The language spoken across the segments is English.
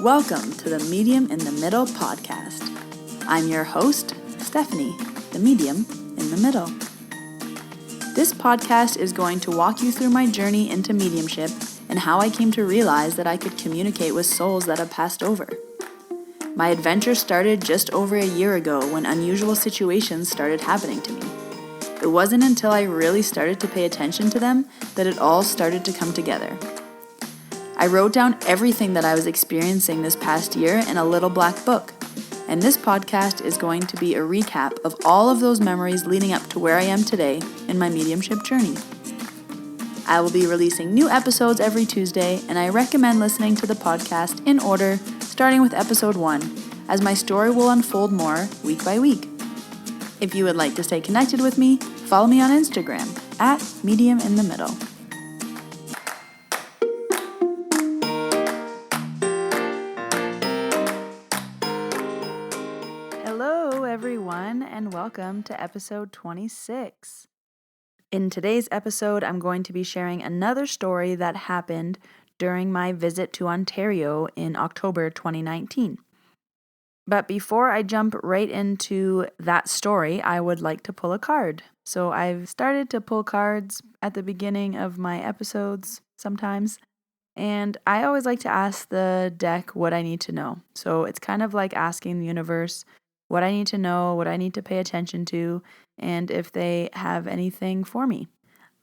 Welcome to the Medium in the Middle podcast. I'm your host, Stephanie, the medium in the middle. This podcast is going to walk you through my journey into mediumship and how I came to realize that I could communicate with souls that have passed over. My adventure started just over a year ago when unusual situations started happening to me. It wasn't until I really started to pay attention to them that it all started to come together. I wrote down everything that I was experiencing this past year in a little black book, and this podcast is going to be a recap of all of those memories leading up to where I am today in my mediumship journey. I will be releasing new episodes every Tuesday, and I recommend listening to the podcast in order, starting with episode 1, as my story will unfold more week by week. If you would like to stay connected with me, follow me on Instagram at mediuminthemiddle. Hello everyone, and welcome to episode 26. In today's episode, I'm going to be sharing another story that happened during my visit to Ontario in October 2019. But before I jump right into that story, I would like to pull a card. So I've started to pull cards at the beginning of my episodes sometimes, and I always like to ask the deck what I need to know. So it's kind of like asking the universe what I need to know, what I need to pay attention to, and if they have anything for me.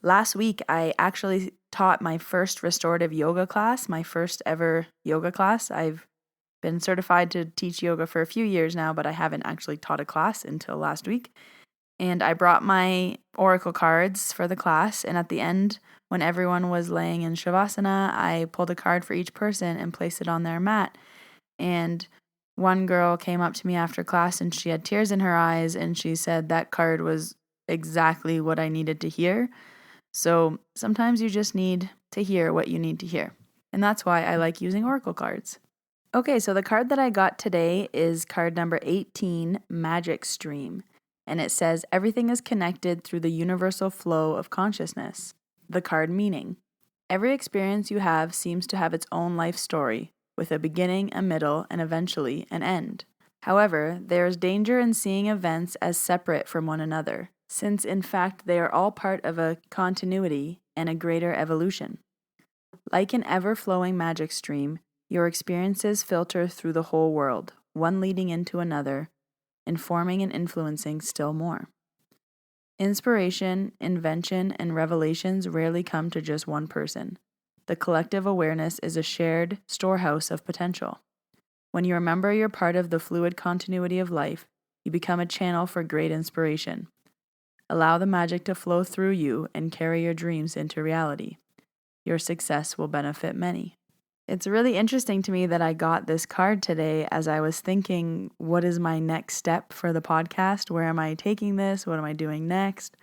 Last week, I actually taught my first restorative yoga class, my first ever yoga class. I've been certified to teach yoga for a few years now, but I haven't actually taught a class until last week. And I brought my oracle cards for the class, and at the end, when everyone was laying in Shavasana, I pulled a card for each person and placed it on their mat. And one girl came up to me after class and she had tears in her eyes, and she said that card was exactly what I needed to hear. So sometimes you just need to hear what you need to hear. And that's why I like using oracle cards. Okay, so the card that I got today is card number 18, Magic Stream. And it says, everything is connected through the universal flow of consciousness. The card meaning: every experience you have seems to have its own life story, with a beginning, a middle, and eventually an end. However, there is danger in seeing events as separate from one another, since in fact they are all part of a continuity and a greater evolution. Like an ever-flowing magic stream, your experiences filter through the whole world, one leading into another, informing and influencing still more. Inspiration, invention, and revelations rarely come to just one person. The collective awareness is a shared storehouse of potential. When you remember you're part of the fluid continuity of life, you become a channel for great inspiration. Allow the magic to flow through you and carry your dreams into reality. Your success will benefit many. It's really interesting to me that I got this card today as I was thinking, what is my next step for the podcast? Where am I taking this? What am I doing next?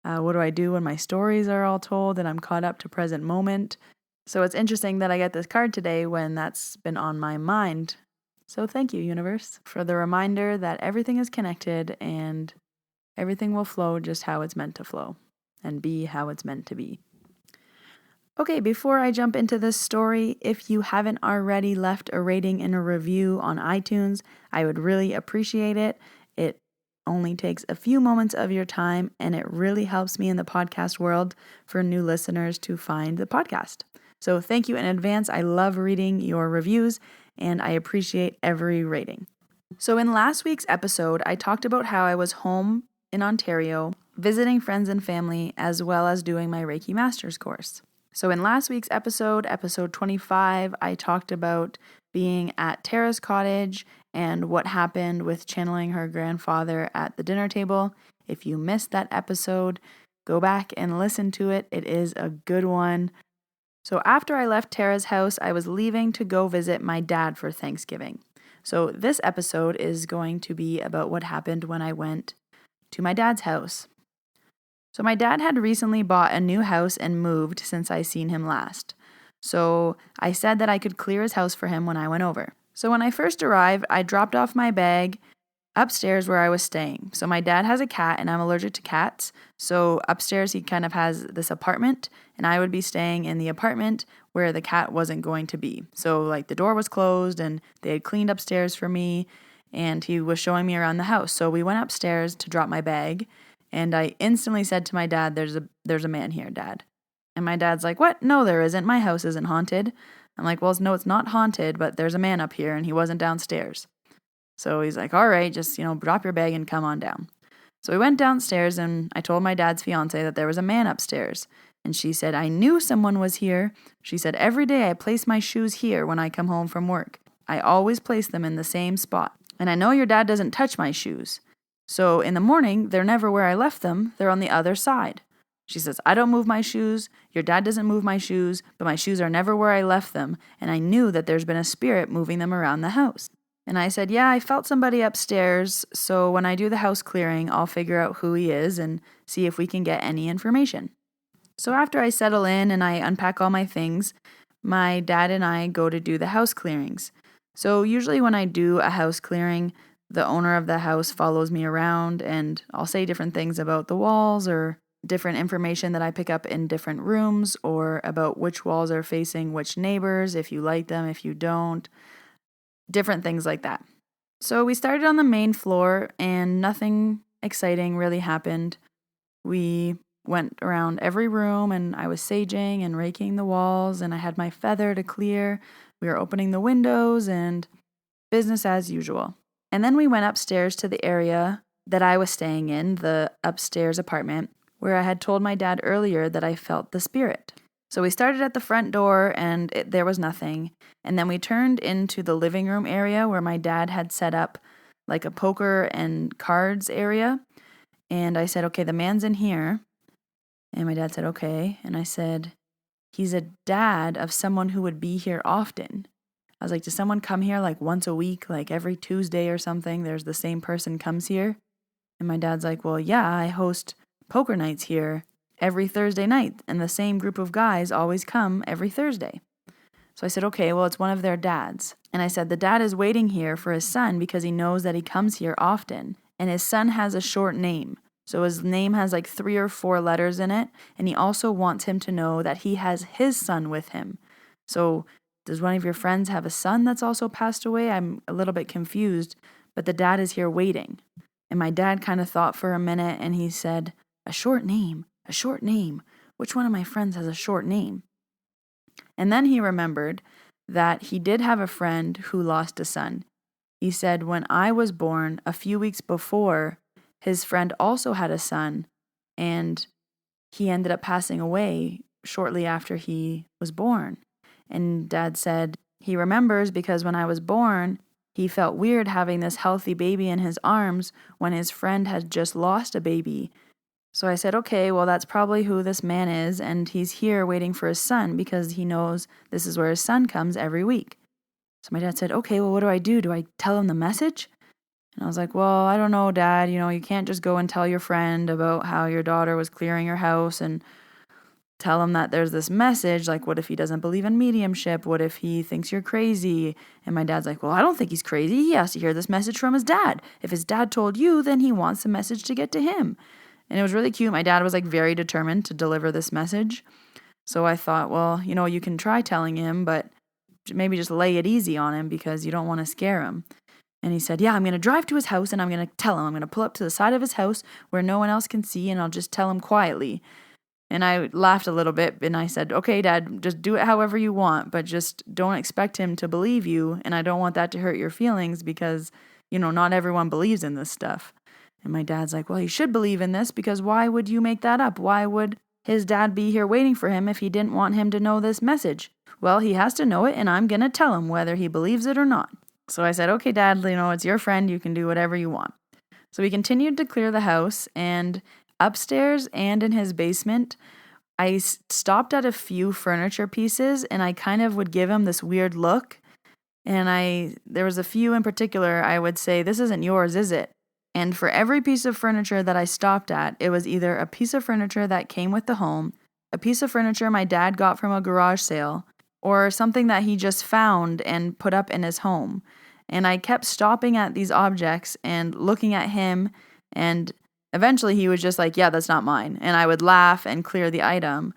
What do I do when my stories are all told and I'm caught up to present moment? So it's interesting that I get this card today when that's been on my mind. So thank you, universe, for the reminder that everything is connected and everything will flow just how it's meant to flow and be how it's meant to be. Okay, before I jump into this story, if you haven't already left a rating and a review on iTunes, I would really appreciate it. It only takes a few moments of your time, and it really helps me in the podcast world for new listeners to find the podcast. So thank you in advance. I love reading your reviews, and I appreciate every rating. So in last week's episode, I talked about how I was home in Ontario, visiting friends and family, as well as doing my Reiki Master's course. So in last week's episode, episode 25, I talked about being at Tara's cottage and what happened with channeling her grandfather at the dinner table. If you missed that episode, go back and listen to it. It is a good one. So after I left Tara's house, I was leaving to go visit my dad for Thanksgiving. So this episode is going to be about what happened when I went to my dad's house. So my dad had recently bought a new house and moved since I seen him last. So I said that I could clear his house for him when I went over. So when I first arrived, I dropped off my bag upstairs where I was staying. So my dad has a cat and I'm allergic to cats. So upstairs he kind of has this apartment and I would be staying in the apartment where the cat wasn't going to be. So like the door was closed and they had cleaned upstairs for me and he was showing me around the house. So we went upstairs to drop my bag and I instantly said to my dad, there's a man here, Dad. And my dad's like, what? No, there isn't. My house isn't haunted. I'm like, well, no, it's not haunted, but there's a man up here and he wasn't downstairs. So he's like, all right, just, drop your bag and come on down. So we went downstairs and I told my dad's fiance that there was a man upstairs. And she said, I knew someone was here. She said, every day I place my shoes here when I come home from work. I always place them in the same spot. And I know your dad doesn't touch my shoes. So in the morning, they're never where I left them. They're on the other side. She says, I don't move my shoes. Your dad doesn't move my shoes, but my shoes are never where I left them. And I knew that there's been a spirit moving them around the house. And I said, yeah, I felt somebody upstairs. So when I do the house clearing, I'll figure out who he is and see if we can get any information. So after I settle in and I unpack all my things, my dad and I go to do the house clearings. So usually when I do a house clearing, the owner of the house follows me around and I'll say different things about the walls or different information that I pick up in different rooms or about which walls are facing which neighbors, if you like them, if you don't, different things like that. So we started on the main floor and nothing exciting really happened. We went around every room and I was saging and raking the walls and I had my feather to clear. We were opening the windows and business as usual. And then we went upstairs to the area that I was staying in, the upstairs apartment, where I had told my dad earlier that I felt the spirit. So we started at the front door and there was nothing. And then we turned into the living room area where my dad had set up like a poker and cards area. And I said, okay, the man's in here. And my dad said, okay. And I said, he's a dad of someone who would be here often. I was like, does someone come here like once a week, like every Tuesday or something? There's the same person comes here. And my dad's like, well, yeah, I host poker nights here every Thursday night. And the same group of guys always come every Thursday. So I said, okay, well, it's one of their dads. And I said, the dad is waiting here for his son because he knows that he comes here often. And his son has a short name. So his name has like 3 or 4 letters in it. And he also wants him to know that he has his son with him. So does one of your friends have a son that's also passed away? I'm a little bit confused, but the dad is here waiting. And my dad kind of thought for a minute and he said, a short name. Which one of my friends has a short name? And then he remembered that he did have a friend who lost a son. He said, when I was born, a few weeks before, his friend also had a son, and he ended up passing away shortly after he was born. And Dad said he remembers because when I was born, he felt weird having this healthy baby in his arms when his friend had just lost a baby. So I said, okay, well, that's probably who this man is, and he's here waiting for his son because he knows this is where his son comes every week. So my dad said, okay, well, what do I do? Do I tell him the message? And I was like, well, I don't know, Dad. You can't just go and tell your friend about how your daughter was clearing your house and tell him that there's this message. Like, what if he doesn't believe in mediumship? What if he thinks you're crazy? And my dad's like, well, I don't think he's crazy. He has to hear this message from his dad. If his dad told you, then he wants the message to get to him. And it was really cute. My dad was like very determined to deliver this message. So I thought, well, you can try telling him, but maybe just lay it easy on him because you don't want to scare him. And he said, yeah, I'm going to drive to his house and I'm going to tell him. I'm going to pull up to the side of his house where no one else can see and I'll just tell him quietly. And I laughed a little bit and I said, okay, Dad, just do it however you want, but just don't expect him to believe you. And I don't want that to hurt your feelings because, not everyone believes in this stuff. And my dad's like, well, he should believe in this because why would you make that up? Why would his dad be here waiting for him if he didn't want him to know this message? Well, he has to know it and I'm going to tell him whether he believes it or not. So I said, okay, Dad, it's your friend. You can do whatever you want. So we continued to clear the house, and upstairs and in his basement, I stopped at a few furniture pieces and I kind of would give him this weird look. And there was a few in particular I would say, this isn't yours, is it? And for every piece of furniture that I stopped at, it was either a piece of furniture that came with the home, a piece of furniture my dad got from a garage sale, or something that he just found and put up in his home. And I kept stopping at these objects and looking at him, and eventually he was just like, yeah, that's not mine. And I would laugh and clear the item.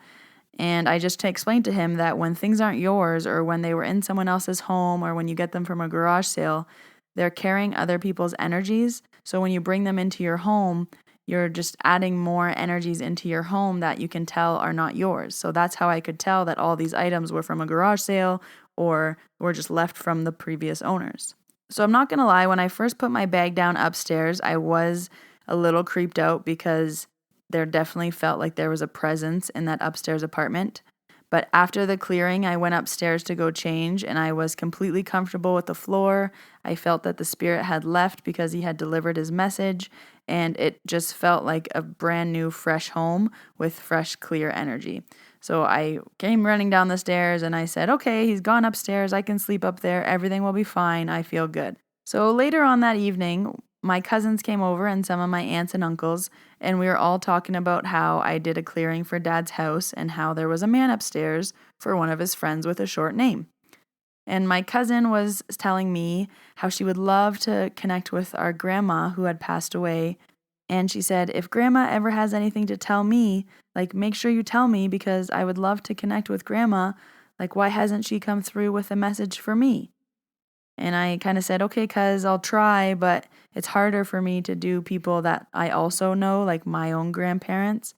And I just explained to him that when things aren't yours, or when they were in someone else's home, or when you get them from a garage sale, they're carrying other people's energies. So when you bring them into your home, you're just adding more energies into your home that you can tell are not yours. So that's how I could tell that all these items were from a garage sale or were just left from the previous owners. So I'm not going to lie, when I first put my bag down upstairs, I was a little creeped out because there definitely felt like there was a presence in that upstairs apartment. But after the clearing, I went upstairs to go change, and I was completely comfortable with the floor. I felt that the spirit had left because he had delivered his message, and it just felt like a brand new, fresh home with fresh, clear energy. So I came running down the stairs, and I said, okay, he's gone upstairs. I can sleep up there. Everything will be fine. I feel good. So later on that evening, my cousins came over and some of my aunts and uncles, and we were all talking about how I did a clearing for Dad's house and how there was a man upstairs for one of his friends with a short name. And my cousin was telling me how she would love to connect with our grandma who had passed away. And she said, if grandma ever has anything to tell me, like, make sure you tell me because I would love to connect with grandma. Like, why hasn't she come through with a message for me? And I kind of said, okay, cuz I'll try, but it's harder for me to do people that I also know, like my own grandparents.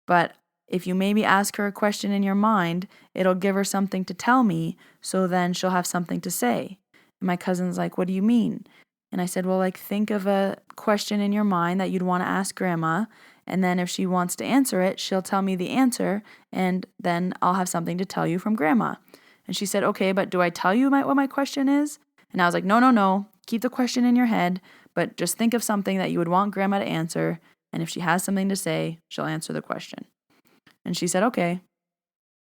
But if you maybe ask her a question in your mind, it'll give her something to tell me, so then she'll have something to say. And my cousin's like, what do you mean? And I said, well, like, think of a question in your mind that you'd want to ask grandma, and then if she wants to answer it, she'll tell me the answer, and then I'll have something to tell you from grandma. And she said, okay, but do I tell you what my question is? And I was like, no. Keep the question in your head, but just think of something that you would want grandma to answer. And if she has something to say, she'll answer the question. And she said, okay.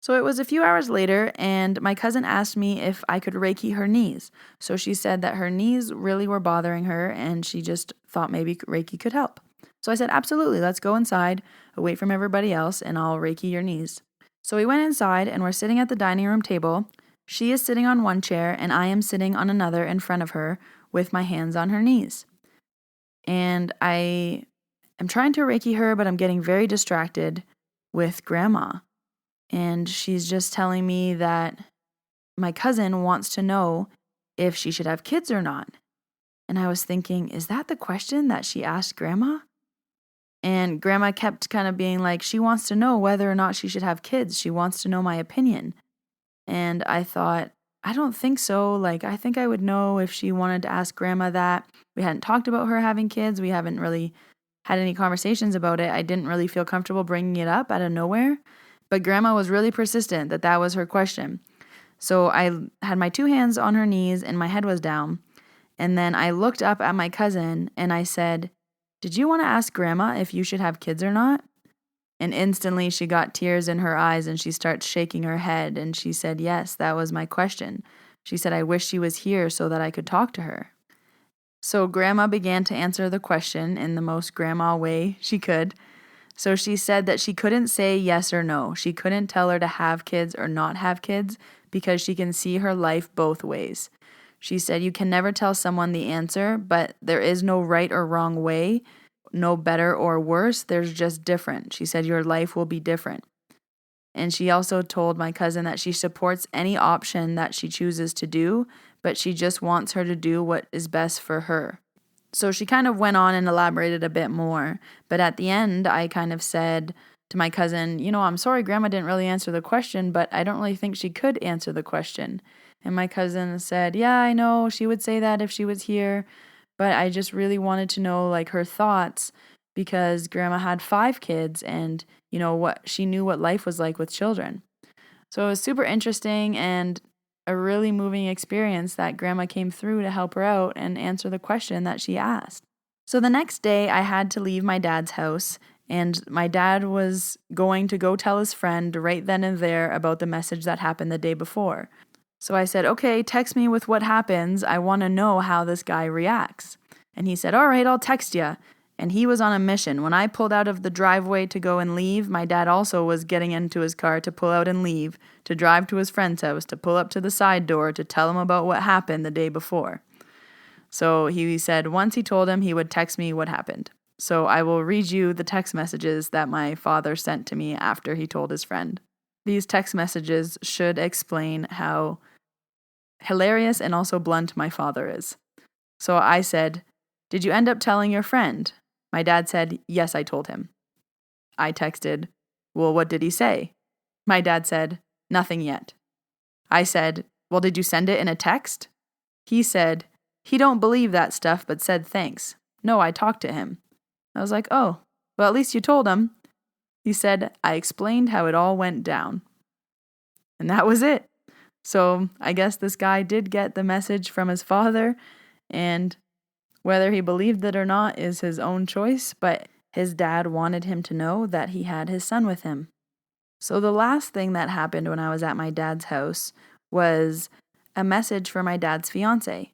So it was a few hours later, and my cousin asked me if I could Reiki her knees. So she said that her knees really were bothering her, and she just thought maybe Reiki could help. So I said, absolutely, let's go inside, away from everybody else, and I'll Reiki your knees. So we went inside, and we're sitting at the dining room table. She is sitting on one chair, and I am sitting on another in front of her with my hands on her knees. And I am trying to Reiki her, but I'm getting very distracted with grandma. And she's just telling me that my cousin wants to know if she should have kids or not. And I was thinking, is that the question that she asked grandma? And grandma kept kind of being like, she wants to know whether or not she should have kids. She wants to know my opinion. And I thought, I don't think so. Like, I think I would know if she wanted to ask grandma that. We hadn't talked about her having kids. We haven't really had any conversations about it. I didn't really feel comfortable bringing it up out of nowhere. But grandma was really persistent that that was her question. So I had my two hands on her knees and my head was down. And then I looked up at my cousin and I said, did you want to ask grandma if you should have kids or not? And instantly she got tears in her eyes and she starts shaking her head and she said, yes, that was my question. She said, I wish she was here so that I could talk to her. So grandma began to answer the question in the most grandma way she could. So she said that she couldn't say yes or no. She couldn't tell her to have kids or not have kids because she can see her life both ways. She said you can never tell someone the answer, but there is no right or wrong way. No better or worse, there's just different. She said your life will be different. And she also told my cousin that she supports any option that she chooses to do, but she just wants her to do what is best for her. So she kind of went on and elaborated a bit more. But at the end, I kind of said to my cousin, I'm sorry grandma didn't really answer the question, but I don't really think she could answer the question. And my cousin said, yeah, I know, she would say that if she was here. But I just really wanted to know like her thoughts because grandma had 5 kids and she knew what life was like with children. So it was super interesting and a really moving experience that grandma came through to help her out and answer the question that she asked. So the next day I had to leave my dad's house and my dad was going to go tell his friend right then and there about the message that happened the day before. So I said, okay, text me with what happens. I want to know how this guy reacts. And he said, all right, I'll text you. And he was on a mission. When I pulled out of the driveway to go and leave, my dad also was getting into his car to pull out and leave, to drive to his friend's house, to pull up to the side door, to tell him about what happened the day before. So he said once he told him, he would text me what happened. So I will read you the text messages that my father sent to me after he told his friend. these text messages should explain how hilarious and also blunt my father is. So I said, "Did you end up telling your friend?" My dad said, "Yes, I told him." I texted, "Well, what did he say?" My dad said, "Nothing yet." I said, "Well, did you send it in a text?" He said, "He don't believe that stuff, but said thanks. No, I talked to him." I was like, "Oh, well, at least you told him." He said, "I explained how it all went down." And that was it. So I guess this guy did get the message from his father, and whether he believed it or not is his own choice, but his dad wanted him to know that he had his son with him. So the last thing that happened when I was at my dad's house was a message for my dad's fiance.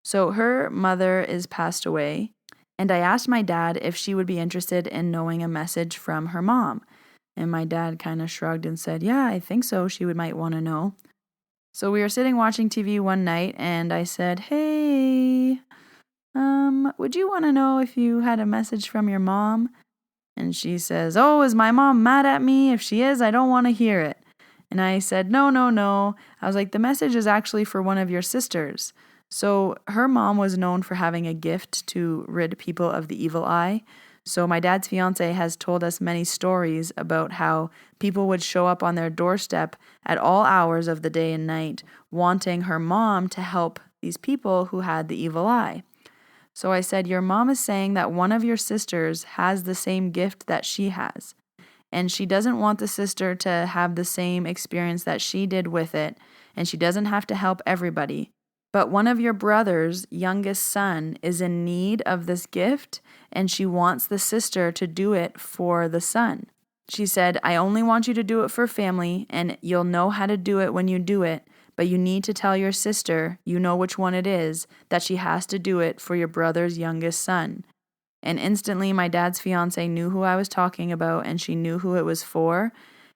So her mother is passed away, and I asked my dad if she would be interested in knowing a message from her mom. And my dad kind of shrugged and said, "Yeah, I think so. She might want to know." So we were sitting watching TV one night, and I said, "Hey, would you want to know if you had a message from your mom?" And she says, "Oh, is my mom mad at me? If she is, I don't want to hear it." And I said, No. I was like, "The message is actually for one of your sisters." So her mom was known for having a gift to rid people of the evil eye. So my dad's fiance has told us many stories about how people would show up on their doorstep at all hours of the day and night, wanting her mom to help these people who had the evil eye. So I said, "Your mom is saying that one of your sisters has the same gift that she has, and she doesn't want the sister to have the same experience that she did with it, and she doesn't have to help everybody. But one of your brother's youngest son is in need of this gift, and she wants the sister to do it for the son. She said, I only want you to do it for family, and you'll know how to do it when you do it, but you need to tell your sister, you know which one it is, that she has to do it for your brother's youngest son." And instantly my dad's fiance knew who I was talking about, and she knew who it was for.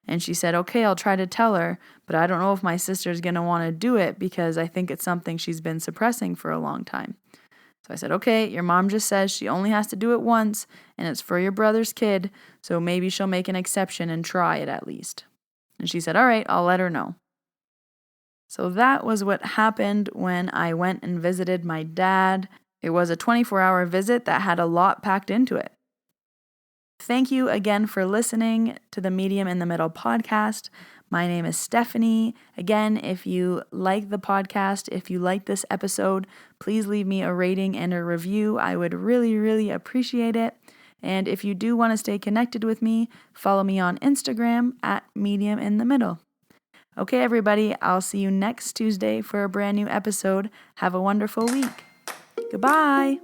And she said, "Okay, I'll try to tell her, but I don't know if my sister's going to want to do it because I think it's something she's been suppressing for a long time." So I said, "Okay, your mom just says she only has to do it once, and it's for your brother's kid, so maybe she'll make an exception and try it at least." And she said, "All right, I'll let her know." So that was what happened when I went and visited my dad. It was a 24-hour visit that had a lot packed into it. Thank you again for listening to the Medium in the Middle podcast. My name is Stephanie. Again, if you like the podcast, if you like this episode, please leave me a rating and a review. I would really, really appreciate it. And if you do want to stay connected with me, follow me on Instagram at Medium in the Middle. Okay, everybody, I'll see you next Tuesday for a brand new episode. Have a wonderful week. Goodbye.